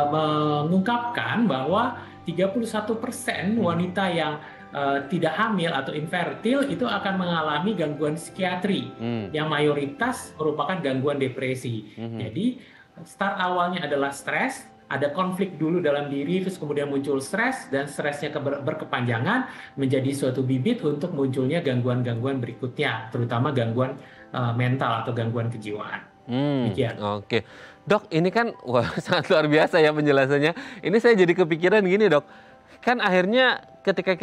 mengungkapkan bahwa 31% wanita yang tidak hamil atau infertil itu akan mengalami gangguan psikiatri yang mayoritas merupakan gangguan depresi. Jadi start awalnya adalah stres, ada konflik dulu dalam diri, terus kemudian muncul stres, dan stresnya berkepanjangan menjadi suatu bibit untuk munculnya gangguan-gangguan berikutnya, terutama gangguan mental atau gangguan kejiwaan. Demikian. Oke. Dok, ini kan wah, sangat luar biasa ya penjelasannya. Ini saya jadi kepikiran gini, Dok. Kan akhirnya ketika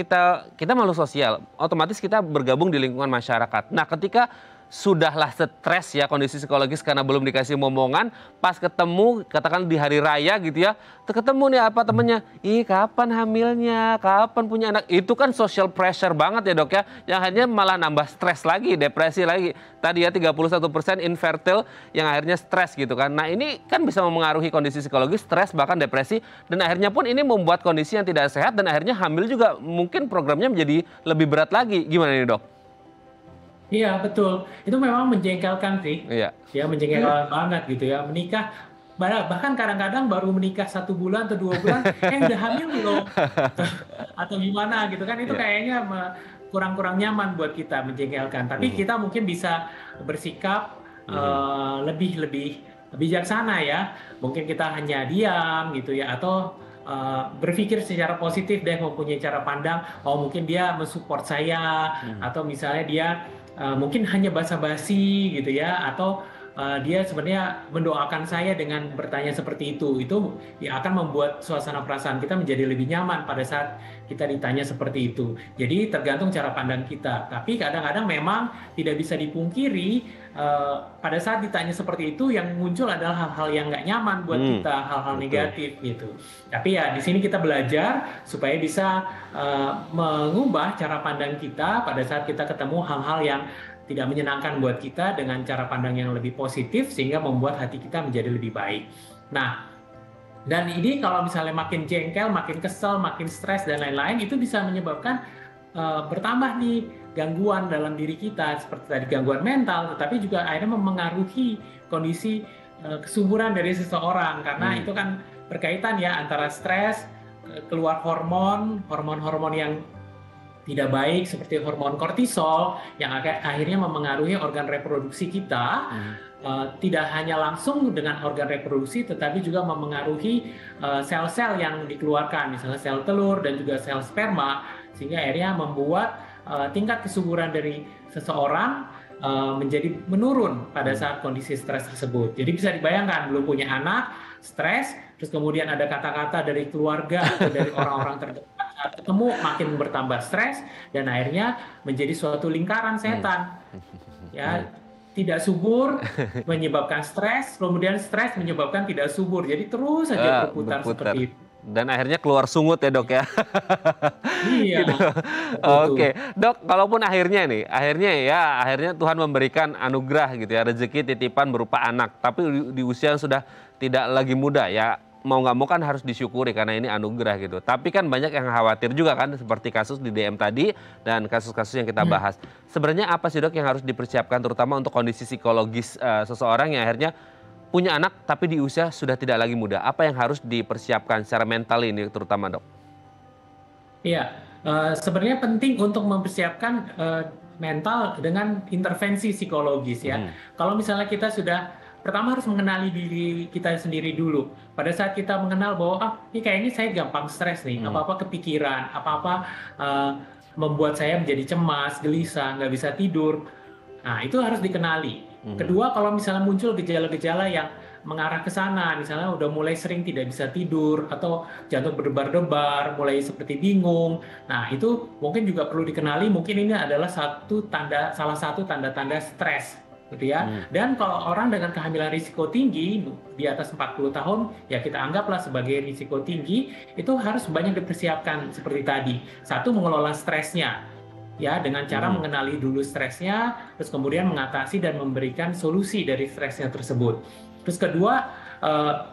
kita makhluk sosial, otomatis kita bergabung di lingkungan masyarakat. Nah, ketika sudahlah stres ya, kondisi psikologis karena belum dikasih momongan, pas ketemu katakan di hari raya gitu ya, ketemu nih apa temennya, ih kapan hamilnya, kapan punya anak, itu kan social pressure banget ya Dok ya, yang akhirnya malah nambah stres lagi, depresi lagi. Tadi ya 31% infertile yang akhirnya stres gitu kan. Nah ini kan bisa mempengaruhi kondisi psikologis, stres bahkan depresi, dan akhirnya pun ini membuat kondisi yang tidak sehat dan akhirnya hamil juga mungkin programnya menjadi lebih berat lagi. Gimana nih Dok? Iya betul, itu memang menjengkelkan sih, Iya. ya menjengkelkan banget gitu ya, menikah bahkan kadang-kadang baru menikah 1 bulan atau 2 bulan, udah hamil belum, atau gimana gitu kan, itu kayaknya kurang-kurang nyaman buat kita, menjengkelkan. Tapi kita mungkin bisa bersikap lebih bijaksana ya, mungkin kita hanya diam gitu ya, atau berpikir secara positif deh, mempunyai cara pandang, oh mungkin dia mensupport saya, atau misalnya dia mungkin hanya basa-basi gitu ya, atau dia sebenarnya mendoakan saya dengan bertanya seperti itu ya akan membuat suasana perasaan kita menjadi lebih nyaman pada saat kita ditanya seperti itu. Jadi tergantung cara pandang kita, tapi kadang-kadang memang tidak bisa dipungkiri pada saat ditanya seperti itu yang muncul adalah hal-hal yang nggak nyaman buat kita, hal-hal negatif gitu. Tapi ya di sini kita belajar supaya bisa mengubah cara pandang kita pada saat kita ketemu hal-hal yang tidak menyenangkan buat kita dengan cara pandang yang lebih positif sehingga membuat hati kita menjadi lebih baik. Nah, dan ini kalau misalnya makin jengkel, makin kesel, makin stres dan lain-lain, itu bisa menyebabkan bertambah nih gangguan dalam diri kita, seperti tadi gangguan mental, tetapi juga akhirnya memengaruhi kondisi kesuburan dari seseorang, karena itu kan berkaitan ya antara stres, keluar hormon-hormon yang tidak baik seperti hormon kortisol yang akhirnya memengaruhi organ reproduksi kita, tidak hanya langsung dengan organ reproduksi tetapi juga memengaruhi sel-sel yang dikeluarkan, misalnya sel telur dan juga sel sperma, sehingga akhirnya membuat tingkat kesuburan dari seseorang menjadi menurun pada saat kondisi stres tersebut. Jadi bisa dibayangkan, belum punya anak, stres, terus kemudian ada kata-kata dari keluarga atau dari orang-orang terdekat, saat ketemu makin bertambah stres dan akhirnya menjadi suatu lingkaran setan. Ya, tidak subur menyebabkan stres, kemudian stres menyebabkan tidak subur. Jadi terus saja berputar seperti itu. Dan akhirnya keluar sungut ya Dok ya. Iya. Gitu. Oke, Dok, kalaupun akhirnya Tuhan memberikan anugerah gitu ya, rezeki titipan berupa anak, tapi di usia yang sudah tidak lagi muda ya, mau nggak mau kan harus disyukuri karena ini anugerah gitu. Tapi kan banyak yang khawatir juga kan, seperti kasus di DM tadi dan kasus-kasus yang kita bahas. Sebenarnya apa sih Dok yang harus dipersiapkan terutama untuk kondisi psikologis seseorang yang akhirnya punya anak tapi di usia sudah tidak lagi muda? Apa yang harus dipersiapkan secara mental ini terutama Dok? Iya, sebenarnya penting untuk mempersiapkan mental dengan intervensi psikologis ya. Kalau misalnya kita pertama harus mengenali diri kita sendiri dulu. Pada saat kita mengenal bahwa ini kayaknya saya gampang stres nih, apa-apa kepikiran, apa-apa membuat saya menjadi cemas, gelisah, nggak bisa tidur. Nah, itu harus dikenali. Kedua, kalau misalnya muncul gejala-gejala yang mengarah ke sana, misalnya udah mulai sering tidak bisa tidur atau jantung berdebar-debar, mulai seperti bingung. Nah, itu mungkin juga perlu dikenali, mungkin ini adalah salah satu tanda-tanda stres, gitu ya. Dan kalau orang dengan kehamilan risiko tinggi di atas 40 tahun, ya kita anggaplah sebagai risiko tinggi, itu harus banyak dipersiapkan seperti tadi. Satu, mengelola stresnya. Ya, dengan cara mengenali dulu stresnya, terus kemudian mengatasi dan memberikan solusi dari stresnya tersebut. Terus kedua,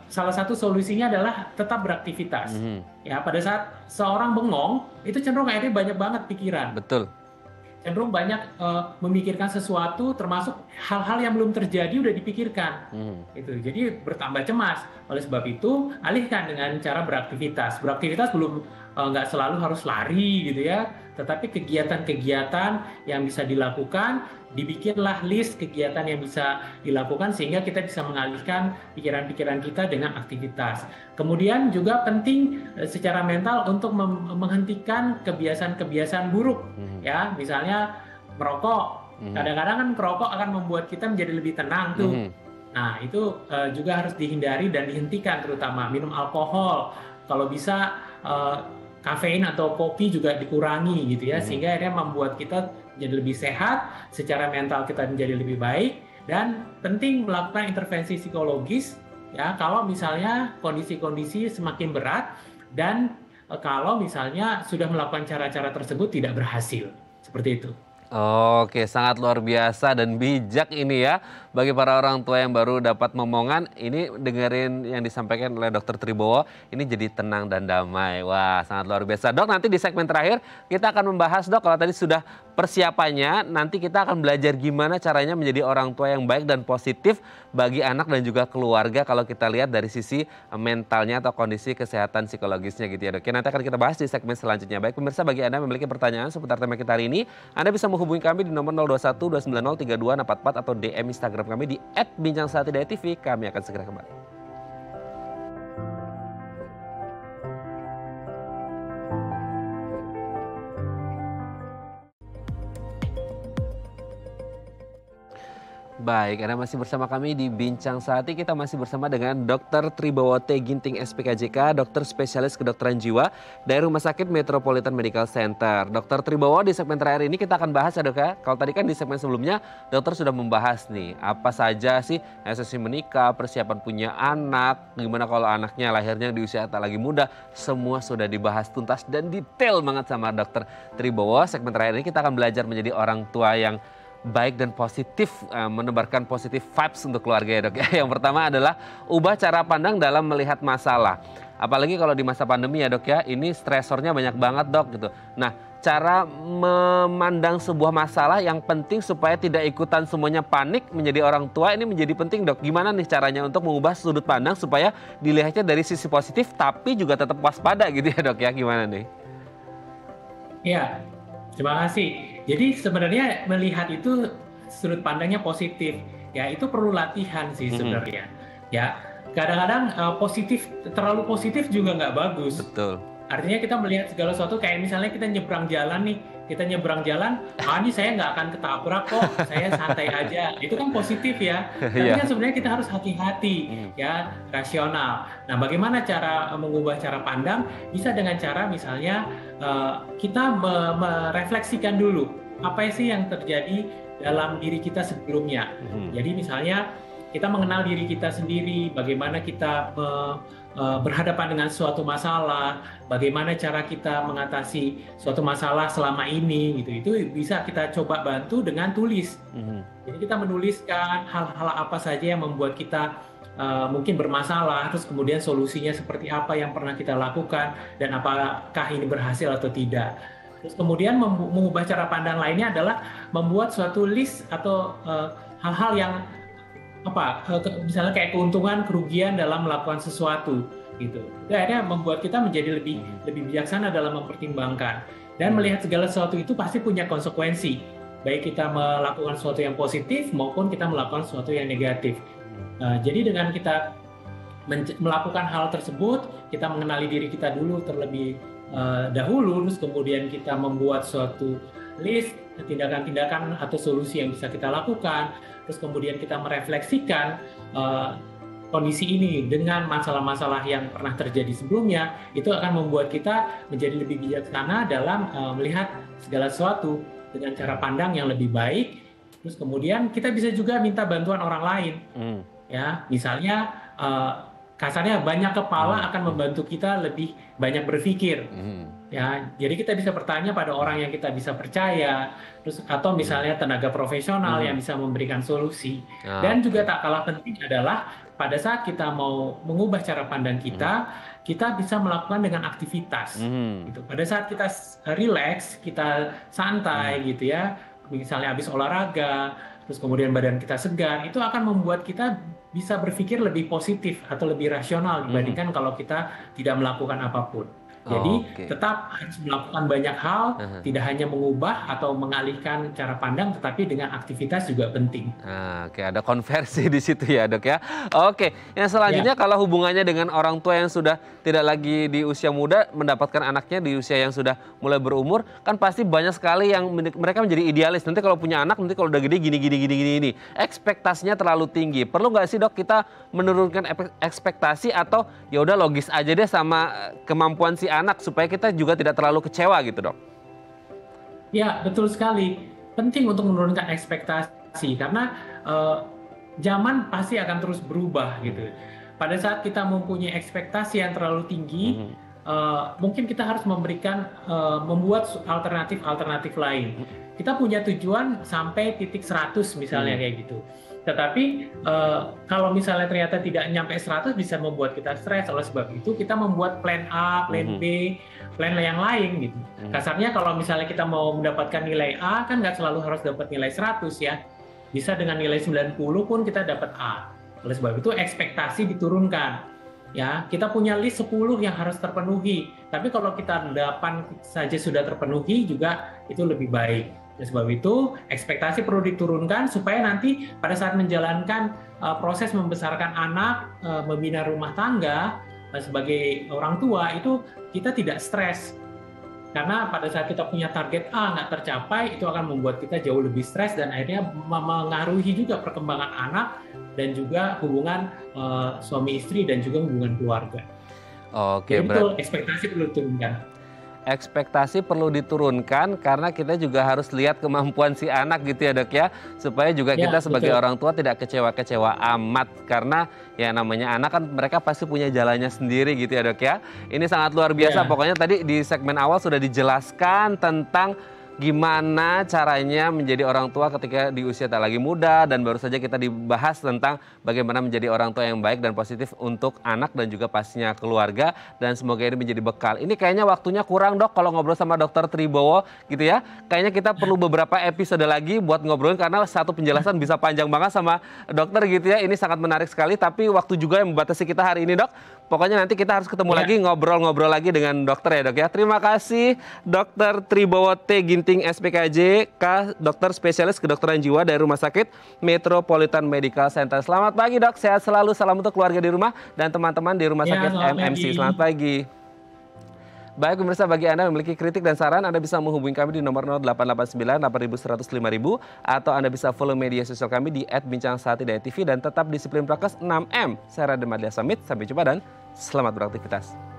salah satu solusinya adalah tetap beraktivitas. Ya, pada saat seorang bengong, itu cenderung akhirnya banyak banget pikiran. Betul. Cenderung banyak memikirkan sesuatu, termasuk hal-hal yang belum terjadi udah dipikirkan. Gitu. Jadi bertambah cemas. Oleh sebab itu, alihkan dengan cara beraktivitas. Beraktivitas nggak selalu harus lari gitu ya, tetapi kegiatan-kegiatan yang bisa dilakukan, dibikinlah list kegiatan yang bisa dilakukan sehingga kita bisa mengalihkan pikiran-pikiran kita dengan aktivitas. Kemudian juga penting secara mental untuk menghentikan kebiasaan-kebiasaan buruk, ya, misalnya merokok Kadang-kadang kan kerokok akan membuat kita menjadi lebih tenang tuh. Nah, itu juga harus dihindari dan dihentikan, terutama minum alkohol. Kalau bisa kafein atau kopi juga dikurangi gitu ya, sehingga akhirnya membuat kita menjadi lebih sehat, secara mental kita menjadi lebih baik, dan penting melakukan intervensi psikologis ya kalau misalnya kondisi-kondisi semakin berat dan kalau misalnya sudah melakukan cara-cara tersebut tidak berhasil. Seperti itu. Oke, sangat luar biasa dan bijak ini ya. Bagi para orang tua yang baru dapat momongan, ini dengerin yang disampaikan oleh Dr. Tribowo, ini jadi tenang dan damai. Wah, sangat luar biasa. Dok, nanti di segmen terakhir kita akan membahas, Dok, kalau tadi sudah persiapannya, nanti kita akan belajar gimana caranya menjadi orang tua yang baik dan positif bagi anak dan juga keluarga kalau kita lihat dari sisi mentalnya atau kondisi kesehatan psikologisnya gitu ya, Dok. Nanti akan kita bahas di segmen selanjutnya. Baik pemirsa, bagi Anda yang memiliki pertanyaan seputar tema kita hari ini, Anda bisa menghubungi kami di nomor 021 290 3244 atau DM Instagram kami di @bincangsaatidayatv. Kami akan segera kembali. Baik, Anda masih bersama kami di Bincang Saati. Kita masih bersama dengan Dr. Tribowo T. Ginting SPKJK, dokter spesialis kedokteran jiwa dari Rumah Sakit Metropolitan Medical Center. Dr. Tribowo, di segmen terakhir ini kita akan bahas ya, Dok ya. Kalau tadi kan di segmen sebelumnya dokter sudah membahas nih apa saja sih resepsi menikah, persiapan punya anak, gimana kalau anaknya lahirnya di usia tak lagi muda, semua sudah dibahas tuntas dan detail banget sama Dr. Tribowo. Segmen terakhir ini kita akan belajar menjadi orang tua yang baik dan positif, menebarkan positif vibes untuk keluarga ya, Dok. Yang pertama adalah ubah cara pandang dalam melihat masalah. Apalagi kalau di masa pandemi ya, Dok ya, ini stresornya banyak banget, Dok gitu. Nah, cara memandang sebuah masalah yang penting supaya tidak ikutan semuanya panik menjadi orang tua ini menjadi penting, Dok. Gimana nih caranya untuk mengubah sudut pandang supaya dilihatnya dari sisi positif tapi juga tetap waspada gitu ya, Dok ya. Gimana nih? Ya, terima kasih. Jadi sebenarnya melihat itu sudut pandangnya positif, ya itu perlu latihan sih sebenarnya. Ya, kadang-kadang terlalu positif juga nggak bagus. Betul. Artinya kita melihat segala sesuatu kayak misalnya kita nyebrang jalan nih, ini saya nggak akan ketabrak kok, saya santai aja. Itu kan positif ya. Tapi kan sebenarnya kita harus hati-hati, ya rasional. Nah, bagaimana cara mengubah cara pandang? Bisa dengan cara misalnya kita merefleksikan dulu apa sih yang terjadi dalam diri kita sebelumnya. Jadi misalnya kita mengenal diri kita sendiri, bagaimana kita berhadapan dengan suatu masalah, bagaimana cara kita mengatasi suatu masalah selama ini gitu. Itu bisa kita coba bantu dengan tulis. Jadi kita menuliskan hal-hal apa saja yang membuat kita mungkin bermasalah, terus kemudian solusinya seperti apa yang pernah kita lakukan dan apakah ini berhasil atau tidak. Terus kemudian mengubah cara pandang lainnya adalah membuat suatu list atau hal-hal yang misalnya kayak keuntungan, kerugian dalam melakukan sesuatu gitu. Itu akhirnya membuat kita menjadi lebih bijaksana dalam mempertimbangkan dan melihat segala sesuatu itu pasti punya konsekuensi. Baik kita melakukan sesuatu yang positif maupun kita melakukan sesuatu yang negatif. Jadi dengan kita melakukan hal tersebut, kita mengenali diri kita dulu terlebih dahulu, terus kemudian kita membuat suatu list tindakan-tindakan atau solusi yang bisa kita lakukan, terus kemudian kita merefleksikan kondisi ini dengan masalah-masalah yang pernah terjadi sebelumnya, itu akan membuat kita menjadi lebih bijaksana dalam melihat segala sesuatu dengan cara pandang yang lebih baik. Terus kemudian kita bisa juga minta bantuan orang lain, ya misalnya kasarnya banyak kepala akan membantu kita lebih banyak berpikir. Ya, jadi kita bisa bertanya pada orang yang kita bisa percaya, terus atau misalnya tenaga profesional yang bisa memberikan solusi. Dan juga tak kalah penting adalah pada saat kita mau mengubah cara pandang kita, kita bisa melakukan dengan aktivitas. Gitu. Pada saat kita rileks, kita santai gitu ya, misalnya habis olahraga, terus kemudian badan kita segar, itu akan membuat kita bisa berpikir lebih positif atau lebih rasional dibandingkan kalau kita tidak melakukan apapun. Jadi Oke. tetap harus melakukan banyak hal, tidak hanya mengubah atau mengalihkan cara pandang, tetapi dengan aktivitas juga penting. Oke, ada konversi di situ ya dok ya. Oke, yang selanjutnya kalau hubungannya dengan orang tua yang sudah tidak lagi di usia muda, mendapatkan anaknya di usia yang sudah mulai berumur, kan pasti banyak sekali yang mereka menjadi idealis. Nanti kalau punya anak, nanti kalau udah gede gini. Ekspektasinya terlalu tinggi. Perlu nggak sih dok kita menurunkan ekspektasi atau ya udah logis aja deh sama kemampuan si anak supaya kita juga tidak terlalu kecewa gitu dok? Ya, betul sekali. Penting untuk menurunkan ekspektasi karena zaman pasti akan terus berubah gitu. Pada saat kita mempunyai ekspektasi yang terlalu tinggi, mungkin kita harus membuat alternatif lain. Kita punya tujuan sampai titik 100 misalnya kayak gitu. Tetapi kalau misalnya ternyata tidak nyampe 100 bisa membuat kita stres. Oleh sebab itu kita membuat plan A, plan B, plan yang lain gitu. Kasarnya kalau misalnya kita mau mendapatkan nilai A kan nggak selalu harus dapat nilai 100 ya. Bisa dengan nilai 90 pun kita dapat A. Oleh sebab itu ekspektasi diturunkan. Ya, kita punya list 10 yang harus terpenuhi. Tapi kalau kita 8 saja sudah terpenuhi juga itu lebih baik. Oleh sebab itu ekspektasi perlu diturunkan supaya nanti pada saat menjalankan proses membesarkan anak, membina rumah tangga sebagai orang tua itu kita tidak stres. Karena pada saat kita punya target A nggak tercapai, itu akan membuat kita jauh lebih stres dan akhirnya mengaruhi juga perkembangan anak dan juga hubungan suami istri dan juga hubungan keluarga. Oke, betul, ekspektasi perlu diturunkan. Ekspektasi perlu diturunkan karena kita juga harus lihat kemampuan si anak gitu ya dok ya. Supaya juga kita sebagai orang tua tidak kecewa-kecewa amat. Karena ya namanya anak kan mereka pasti punya jalannya sendiri gitu ya dok ya. Ini sangat luar biasa. Pokoknya tadi di segmen awal sudah dijelaskan tentang gimana caranya menjadi orang tua ketika di usia tak lagi muda, dan baru saja kita dibahas tentang bagaimana menjadi orang tua yang baik dan positif untuk anak dan juga pastinya keluarga, dan semoga ini menjadi bekal. Ini kayaknya waktunya kurang dok kalau ngobrol sama Dokter Tribowo gitu ya. Kayaknya kita perlu beberapa episode lagi buat ngobrolin karena satu penjelasan bisa panjang banget sama dokter gitu ya. Ini sangat menarik sekali tapi waktu juga yang membatasi kita hari ini dok. Pokoknya nanti kita harus ketemu lagi, ngobrol-ngobrol lagi dengan dokter ya dok ya. Terima kasih Dokter Tribowo T. Ginting SPKJ, dokter spesialis kedokteran jiwa dari Rumah Sakit Metropolitan Medical Center. Selamat pagi dok, sehat selalu, salam untuk keluarga di rumah dan teman-teman di Rumah Sakit MMC. Selamat pagi. Baik pemirsa, bagi Anda yang memiliki kritik dan saran, Anda bisa menghubungi kami di nomor 0889 8100 5000 atau Anda bisa follow media sosial kami di @bincangsaatidayatv dan tetap disiplin prokes 6M. Saya Raden Madlia Samit, sampai jumpa dan selamat beraktivitas.